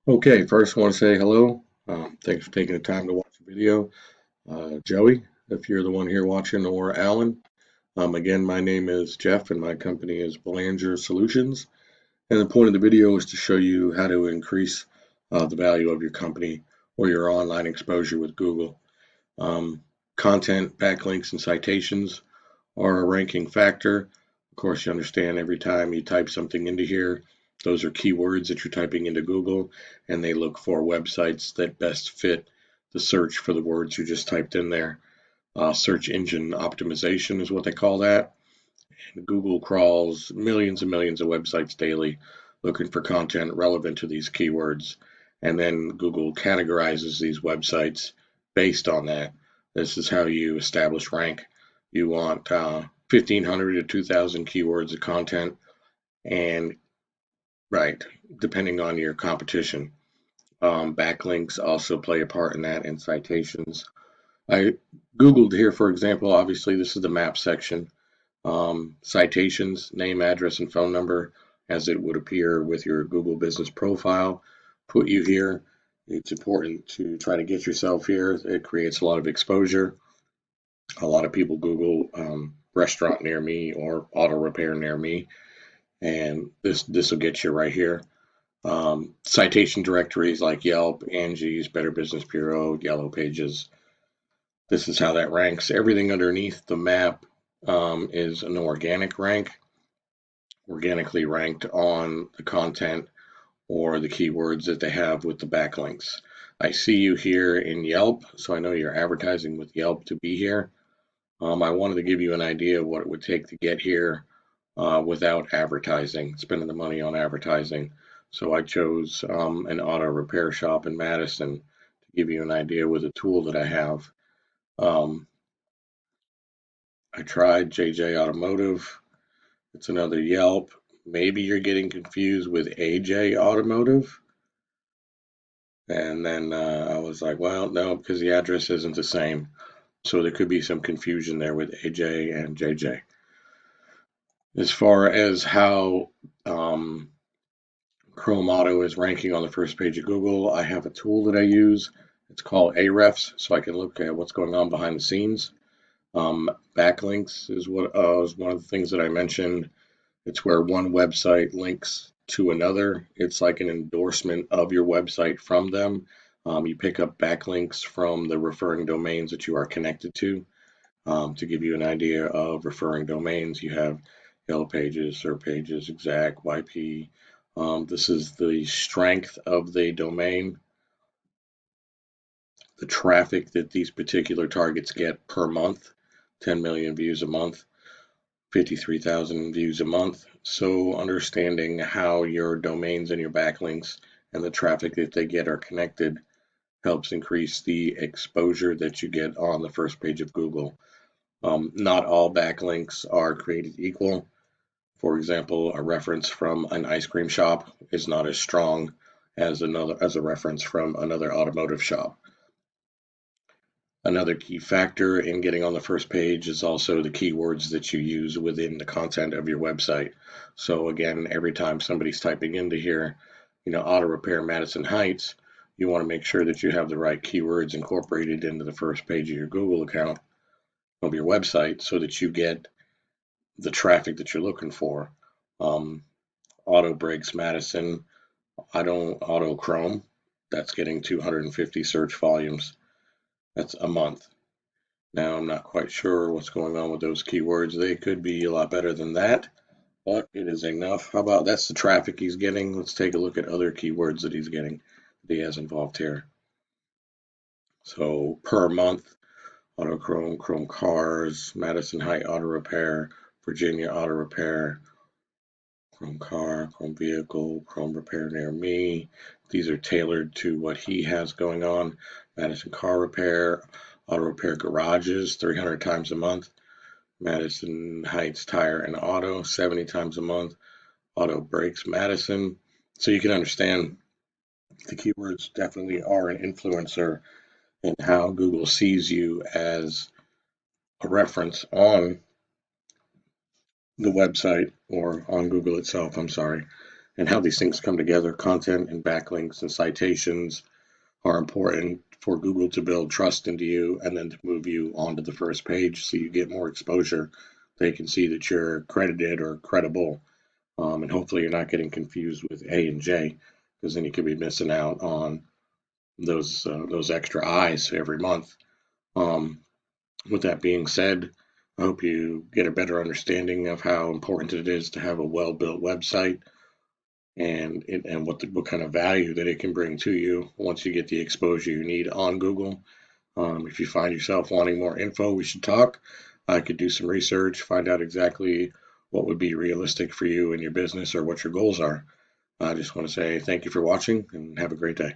Okay, first I want to say hello. Thanks for taking the time to watch the video. Joey, if you're the one here watching, or Alan. Again, my name is Jeff and my company is Belanger Solutions. And the point of the video is to show you how to increase the value of your company or your online exposure with Google. Um, Content, backlinks, and citations are a ranking factor. Of course, you understand every time you type something into here, those are keywords that you're typing into Google, and they look for websites that best fit the search for the words you just typed in there. Search engine optimization is what they call that. And Google crawls millions and millions of websites daily looking for content relevant to these keywords. And then Google categorizes these websites based on that. This is how you establish rank. You want 1,500 to 2,000 keywords of content, and right, depending on your competition. Backlinks also play a part in that, and citations. I Googled here, for example, obviously, this is the map section. Citations, name, address, and phone number, as it would appear with your Google business profile, put you here. It's important to try to get yourself here. It creates a lot of exposure. A lot of people Google restaurant near me or auto repair near me, and this will get you right here. Citation directories like Yelp, Angie's, Better Business Bureau, Yellow Pages. This is how that ranks. Everything underneath the map is an organic rank, organically ranked on the content or the keywords that they have with the backlinks. I see you here in Yelp, so I know you're advertising with Yelp to be here. I wanted to give you an idea of what it would take to get here without advertising, spending the money on advertising. So I chose an auto repair shop in Madison to give you an idea with a tool that I have. Um, I tried J Automotive. It's another Yelp. Maybe you're getting confused with AJ Automotive. And then I was like, well, no, because the address isn't the same. So there could be some confusion there with AJ and JJ. As far as how Chrome Auto is ranking on the first page of Google, I have a tool that I use. It's called Ahrefs, so I can look at what's going on behind the scenes. Backlinks is what is one of the things that I mentioned. It's where one website links to another. It's like an endorsement of your website from them. You pick up backlinks from the referring domains that you are connected to. To give you an idea of referring domains, you have Yellow Pages, SERP Pages, Exact, YP. This is the strength of the domain, the traffic that these particular targets get per month, 10 million views a month. 53,000 views a month. So understanding how your domains and your backlinks and the traffic that they get are connected helps increase the exposure that you get on the first page of Google. Not all backlinks are created equal. For example, a reference from an ice cream shop is not as strong as a reference from another automotive shop. Another key factor in getting on the first page is also the keywords that you use within the content of your website. So again, every time somebody's typing into here, auto repair Madison Heights, you want to make sure that you have the right keywords incorporated into the first page of your Google account of your website so that you get the traffic that you're looking for. Um, Auto brakes Madison, auto Chrome, that's getting 250 search volumes. That's a month. Now, I'm not quite sure what's going on with those keywords. They could be a lot better than that, but it is enough. How about that's the traffic he's getting? Let's take a look at other keywords that he's getting that he has involved here. So per month, Auto Chrome, Chrome Cars, Madison Height Auto Repair, Virginia Auto Repair, Chrome Car, Chrome Vehicle, Chrome Repair Near Me. These are tailored to what he has going on. Madison Car Repair, Auto Repair Garages, 300 times a month. Madison Heights Tire and Auto, 70 times a month. Auto Brakes Madison. So you can understand the keywords definitely are an influencer in how Google sees you as a reference on the website or on Google itself, I'm sorry. and how these things come together. Content and backlinks and citations are important for Google to build trust into you and then to move you onto the first page so you get more exposure. They can see that you're credited or credible, and hopefully you're not getting confused with A and J, because then you could be missing out on those extra eyes every month. Um, with that being said, I hope you get a better understanding of how important it is to have a well-built website and what kind of value that it can bring to you once you get the exposure you need on Google. If you find yourself wanting more info, we should talk. I could do some research, find out exactly what would be realistic for you and your business or what your goals are. I just want to say thank you for watching and have a great day.